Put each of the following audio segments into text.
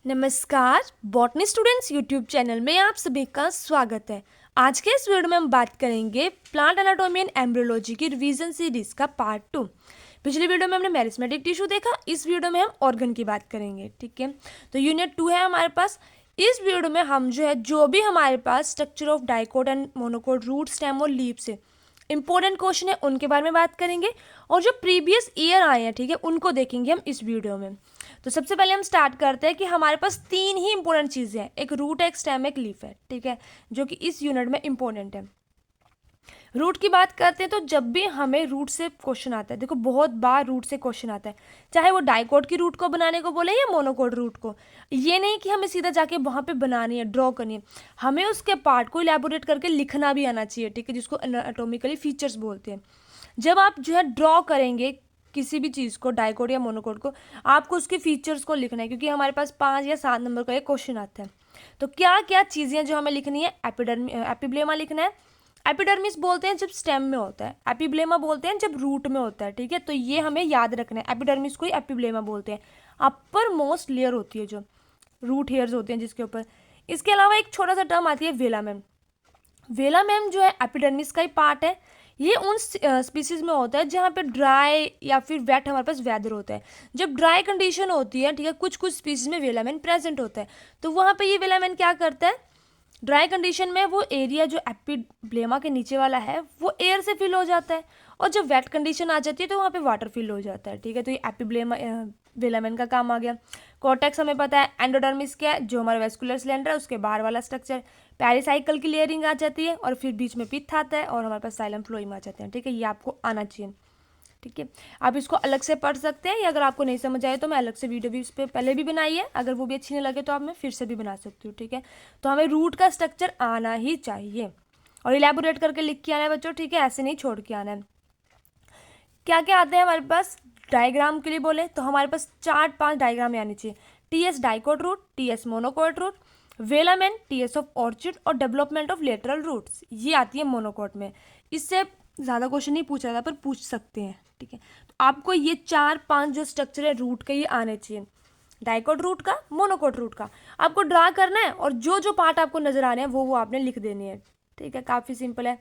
नमस्कार botany students YouTube channel में आप सभी का स्वागत है। आज के इस वीडियो में हम बात करेंगे प्लांट एनाटॉमी एंड एम्ब्रियोलॉजी की रिवीजन सीरीज का पार्ट 2। पिछली वीडियो में हमने मेरिस्टेमेटिक टिश्यू देखा, इस वीडियो में हम ऑर्गन की बात करेंगे। ठीक है, तो यूनिट 2 है हमारे पास। इस वीडियो में हम जो भी हमारे पास structure of dicot and monocot, root, stem और लीफ से इंपॉर्टेंट क्वेश्चन है उनके बारे में बात करेंगे, और जो प्रीवियस ईयर आए हैं, ठीक है, उनको देखेंगे हम इस वीडियो में। तो सबसे पहले हम स्टार्ट करते हैं कि हमारे पास तीन ही इंपॉर्टेंट चीज़ें हैं, एक रूट है, एक स्टेम, एक लीफ है, ठीक है, जो कि इस यूनिट में इंपॉर्टेंट है। रूट की बात करते हैं तो जब भी हमें रूट से क्वेश्चन आता है, देखो बहुत बार रूट से क्वेश्चन आता है, चाहे वो डाइकोट की रूट को बनाने को बोले या मोनोकोट रूट को। ये नहीं कि हमें सीधा जाके वहाँ पे बनानी है, ड्रॉ करनी है, हमें उसके पार्ट को इलेबोरेट करके लिखना भी आना चाहिए, ठीक है, जिसको एनाटॉमिकली फीचर्स बोलते हैं। जब आप ड्रॉ करेंगे किसी भी चीज़ को, डाइकोट या मोनोकोट को, आपको उसके फीचर्स को लिखना है, क्योंकि हमारे पास 5 या 7 नंबर का एक क्वेश्चन आता है। तो क्या क्या चीज़ें जो हमें लिखनी है, एपिब्लेमा लिखना है। एपिडर्मिस बोलते हैं जब स्टेम में होता है, एपिब्लेमा बोलते हैं जब रूट में होता है, ठीक है, तो ये हमें याद रखना है। एपिडर्मिस को ही एपिब्लेमा बोलते हैं, अपर मोस्ट लेयर होती है जो रूट हेयर्स होते हैं जिसके ऊपर। इसके अलावा एक छोटा सा टर्म आती है वेलामेम। वेलामेम जो है एपिडर्मिस का ही पार्ट है। ये उन स्पीसीज में होता है जहाँ पे ड्राई या फिर वेट हमारे पास वेदर होता है। जब ड्राई कंडीशन होती है, ठीक है, कुछ कुछ स्पीसीज में वेलामेन प्रेजेंट होता है, तो वहाँ पे ये वेलामेन क्या करता है, ड्राई कंडीशन में वो एरिया जो एपिब्लेमा के नीचे वाला है वो एयर से फिल हो जाता है, और जब वेट कंडीशन आ जाती है तो वहाँ पे वाटर फिल हो जाता है, ठीक है। तो ये एपिब्लेमा वेलामेन का काम आ गया। कॉर्टेक्स हमें पता है। एंडोडर्मिस क्या है, जो हमारा वेस्कुलर सिलेंडर है उसके बाहर वाला स्ट्रक्चर। पेरिसाइकिल की लेयरिंग आ जाती है, और फिर बीच में पित्त आता है, और हमारे पास साइलम फ्लोएम आ जाते हैं, ठीक है, ये आपको आना चाहिए, ठीक है। आप इसको अलग से पढ़ सकते हैं, या अगर आपको नहीं समझ आए तो मैं अलग से वीडियो भी इस पर पहले भी बनाई है, अगर वो भी अच्छी नहीं लगे तो आप मैं फिर से भी बना सकती हूँ, ठीक है। तो हमें रूट का स्ट्रक्चर आना ही चाहिए, और इलेबोरेट करके लिख के आना है बच्चों, ठीक है, ऐसे नहीं छोड़ के आना है। क्या क्या आते हैं हमारे पास डायग्राम के लिए बोले तो हमारे पास 4-5 डायग्राम आनी चाहिए। TS dicot root, TS monocot root, velamen, TS of orchid, और डेवलपमेंट ऑफ लेटरल रूट्स, ये आती है मोनोकोट में। इससे ज़्यादा क्वेश्चन नहीं पूछा जाता, पर पूछ सकते हैं, ठीक है। तो आपको ये 4-5 जो स्ट्रक्चर है रूट के ये आने चाहिए, डाइकोट रूट का, मोनोकोट रूट का। आपको ड्रा करना है, और जो जो पार्ट आपको नजर आ रहे हैं वो आपने लिख देनी है, ठीक है, काफ़ी सिंपल है।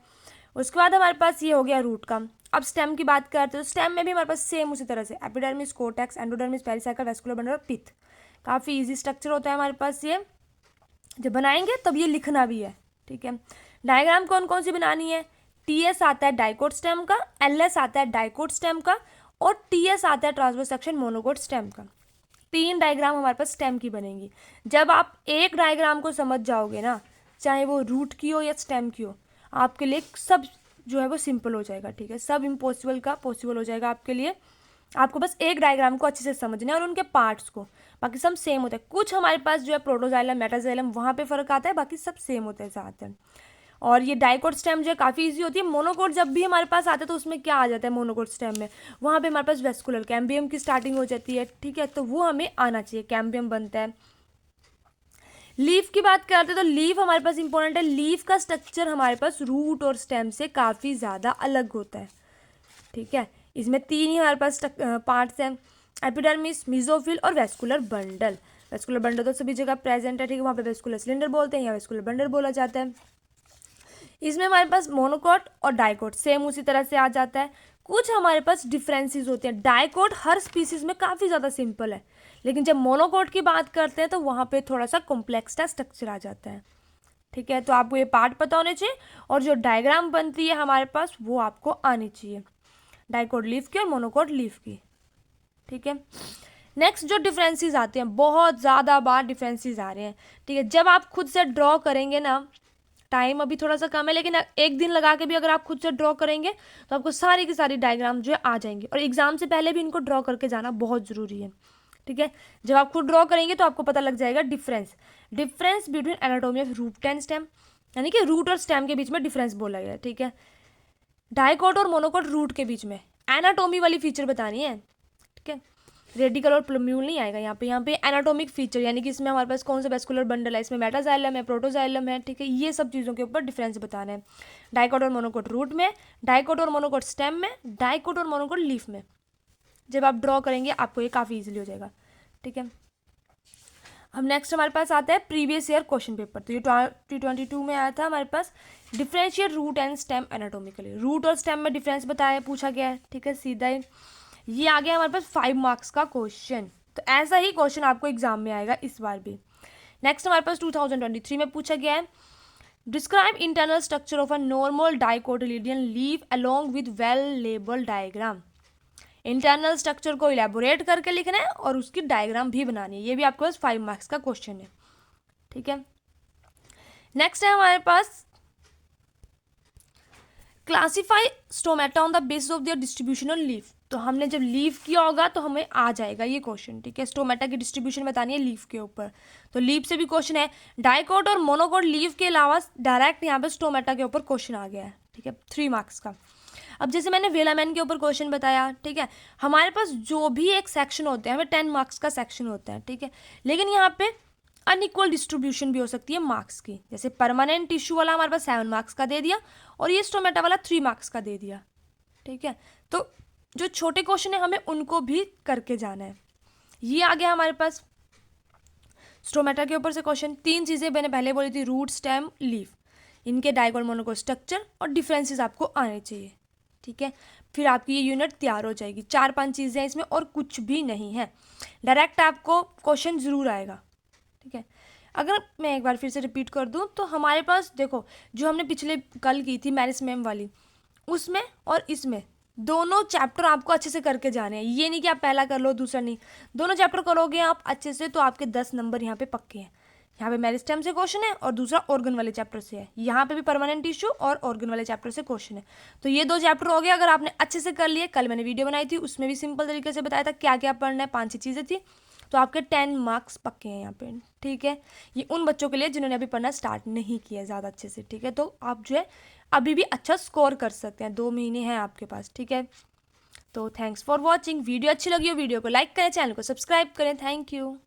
उसके बाद हमारे पास ये हो गया रूट का। अब स्टेम की बात करते हैं तो स्टेम में भी हमारे पास सेम उसी तरह से epidermis, cortex, endodermis, pericycle, vascular bundle और पित्त। काफ़ी इजी स्ट्रक्चर होता है हमारे पास ये। जब बनाएंगे तब ये लिखना भी है, ठीक है। डायग्राम कौन कौन सी बनानी है, टीएस आता है डाइकोट स्टेम का, एलएस आता है डाइकोट स्टेम का, और टीएस आता है ट्रांसवर्स सेक्शन मोनोकोट स्टेम का। 3 डायग्राम हमारे पास स्टेम की बनेंगी। जब आप एक डायग्राम को समझ जाओगे ना, चाहे वो रूट की हो या स्टेम की हो, आपके लिए सब जो है वो सिंपल हो जाएगा, ठीक है, सब इम्पॉसिबल का पॉसिबल हो जाएगा आपके लिए। आपको बस एक डायग्राम को अच्छे से समझना है और उनके पार्ट्स को, बाकी सब सेम होता है। कुछ हमारे पास जो है प्रोटोजाइलम, मेटाजाइलम, वहाँ पे फ़र्क आता है, बाकी सब सेम होते हैं ज़्यादातर। और ये डाइकोट स्टेम जो है काफ़ी इजी होती है। मोनोकोट जब भी हमारे पास आता है तो उसमें क्या आ जाता है, मोनोकोट स्टेम में वहाँ पे हमारे पास वेस्कुलर कैम्बियम की स्टार्टिंग हो जाती है, ठीक है, तो वो हमें आना चाहिए, कैम्बियम बनता है। लीफ की बात करते हैं तो लीफ हमारे पास इंपॉर्टेंट है। लीफ का स्ट्रक्चर हमारे पास रूट और स्टेम से काफ़ी ज़्यादा अलग होता है, ठीक है। इसमें 3 ही हमारे पास पार्ट्स हैं, एपिडर्मिस, मिजोफिल और वेस्कुलर बंडल। वेस्कुलर बंडल तो सभी जगह प्रेजेंट है, ठीक है, वहाँ पे वेस्कुलर सिलेंडर बोलते हैं या वेस्कुलर बंडल बोला जाता है। इसमें हमारे पास मोनोकोट और डाइकोट सेम उसी तरह से आ जाता है। कुछ हमारे पास डिफरेंसेस होते हैं। डाइकोट हर स्पीसीज में काफ़ी ज़्यादा सिंपल है, लेकिन जब मोनोकोट की बात करते हैं तो वहाँ पे थोड़ा सा कॉम्प्लेक्स सा स्ट्रक्चर आ जाता है, ठीक है। तो आपको ये पार्ट पता होने चाहिए, और जो डायग्राम बनती है हमारे पास वो आपको आनी चाहिए, डाइकोट लीफ की और मोनोकोट लीफ की, ठीक है। नेक्स्ट जो डिफरेंसेस आते हैं, बहुत ज़्यादा बार डिफरेंसेस आ रहे हैं, ठीक है। जब आप खुद से ड्रॉ करेंगे ना, टाइम अभी थोड़ा सा कम है, लेकिन एक दिन लगा के भी अगर आप खुद से ड्रॉ करेंगे तो आपको सारी की सारी डायग्राम जो है आ जाएंगी, और एग्जाम से पहले भी इनको ड्रॉ करके जाना बहुत ज़रूरी है, ठीक है। जब आप खुद ड्रॉ करेंगे तो आपको पता लग जाएगा difference between anatomy of root and stem, यानी कि रूट और स्टेम के बीच में डिफरेंस बोला गया है, ठीक है। डाइकोट और मोनोकोट रूट के बीच में एनाटॉमी वाली फीचर बतानी है, ठीक है। रेडिकल और प्लम्यूल नहीं आएगा यहाँ पे एनाटॉमिक फीचर, यानी कि इसमें हमारे पास कौन सा वेस्कुलर बंडल है, इसमें मेटाजाइलम है, प्रोटोजाइलम है, ठीक है, ये सब चीज़ों के ऊपर डिफरेंस बताना है। डाइकोट और मोनोकोट रूट में, डाइकोट और मोनोकोट स्टेम में, डाइकोट और मोनोकोट लीफ में। जब आप ड्रॉ करेंगे आपको ये काफ़ी ईजिली हो जाएगा, ठीक है। अब नेक्स्ट हमारे पास आता है प्रीवियस ईयर क्वेश्चन पेपर। तो ये 2022 में आया था हमारे पास। Differentiate root and stem anatomically, root और स्टेम में डिफरेंस बताया पूछा गया है, ठीक है, सीधा ही। ये आ गया हमारे पास 5 मार्क्स का क्वेश्चन। तो ऐसा ही क्वेश्चन आपको एग्जाम में आएगा इस बार भी। नेक्स्ट हमारे पास 2023 में पूछा गया है, describe internal structure of a normal dicotyledon leaf along with well labelled diagram. Internal structure को इलेबोरेट करके लिखना है और उसकी डायग्राम भी बनानी है। ये भी आपके पास 5 मार्क्स का क्वेश्चन है, ठीक है। नेक्स्ट है हमारे पास, classify stomata on the basis of their distribution on leaf. तो हमने जब लीफ किया होगा तो हमें आ जाएगा ये क्वेश्चन, ठीक है। स्टोमेटा की डिस्ट्रीब्यूशन बतानी है लीफ के ऊपर, तो लीफ से भी क्वेश्चन है। डाइकोट और मोनोकोट लीफ के अलावा डायरेक्ट यहाँ पे स्टोमेटा के ऊपर क्वेश्चन आ गया है, ठीक है, 3 मार्क्स का। अब जैसे मैंने वेलामैन के ऊपर क्वेश्चन बताया, ठीक है, हमारे पास जो भी एक सेक्शन होते हैं हमें 10 मार्क्स का सेक्शन होता है, ठीक है। लेकिन यहाँ पे अनइक्वल डिस्ट्रीब्यूशन भी हो सकती है मार्क्स की। जैसे परमानेंट टिश्यू वाला हमारे पास 7 मार्क्स का दे दिया और ये स्टोमेटा वाला 3 मार्क्स का दे दिया, ठीक है। तो जो छोटे क्वेश्चन है हमें उनको भी करके जाना है। ये आ गया हमारे पास स्टोमेटा के ऊपर से क्वेश्चन। 3 चीज़ें मैंने पहले बोली थी, रूट, स्टेम, लीफ, इनके डाइकोट मोनोकोट स्ट्रक्चर और डिफरेंसेस आपको आने चाहिए, ठीक है। फिर आपकी ये यूनिट तैयार हो जाएगी। 4-5 चीज़ें हैं इसमें और कुछ भी नहीं है, डायरेक्ट आपको क्वेश्चन ज़रूर आएगा, ठीक है। अगर मैं एक बार फिर से रिपीट कर दूं तो हमारे पास देखो, जो हमने पिछले कल की थी मैरिस मैम वाली, उसमें और इसमें दोनों चैप्टर आपको अच्छे से करके जाने हैं। ये नहीं कि आप पहला कर लो दूसरा नहीं, दोनों चैप्टर करोगे आप अच्छे से तो आपके 10 नंबर यहाँ पे पक्के हैं। यहाँ पे मेरिस्टेम से क्वेश्चन है और दूसरा ऑर्गन वाले चैप्टर से है। यहाँ पे भी परमानेंट टिश्यू और ऑर्गन वाले चैप्टर से क्वेश्चन है। तो ये 2 चैप्टर हो गए अगर आपने अच्छे से कर लिए। कल मैंने वीडियो बनाई थी उसमें भी सिंपल तरीके से बताया था क्या क्या पढ़ना है, 5 चीज़ें थी। तो आपके 10 मार्क्स पक्के हैं यहाँ पे, ठीक है। ये उन बच्चों के लिए जिन्होंने अभी पढ़ना स्टार्ट नहीं किया ज़्यादा अच्छे से, ठीक है। तो आप जो है अभी भी अच्छा स्कोर कर सकते हैं, 2 महीने हैं आपके पास, ठीक है। तो थैंक्स फॉर वॉचिंग। वीडियो अच्छी लगी हो वीडियो को लाइक करें, चैनल को सब्सक्राइब करें। Thank you.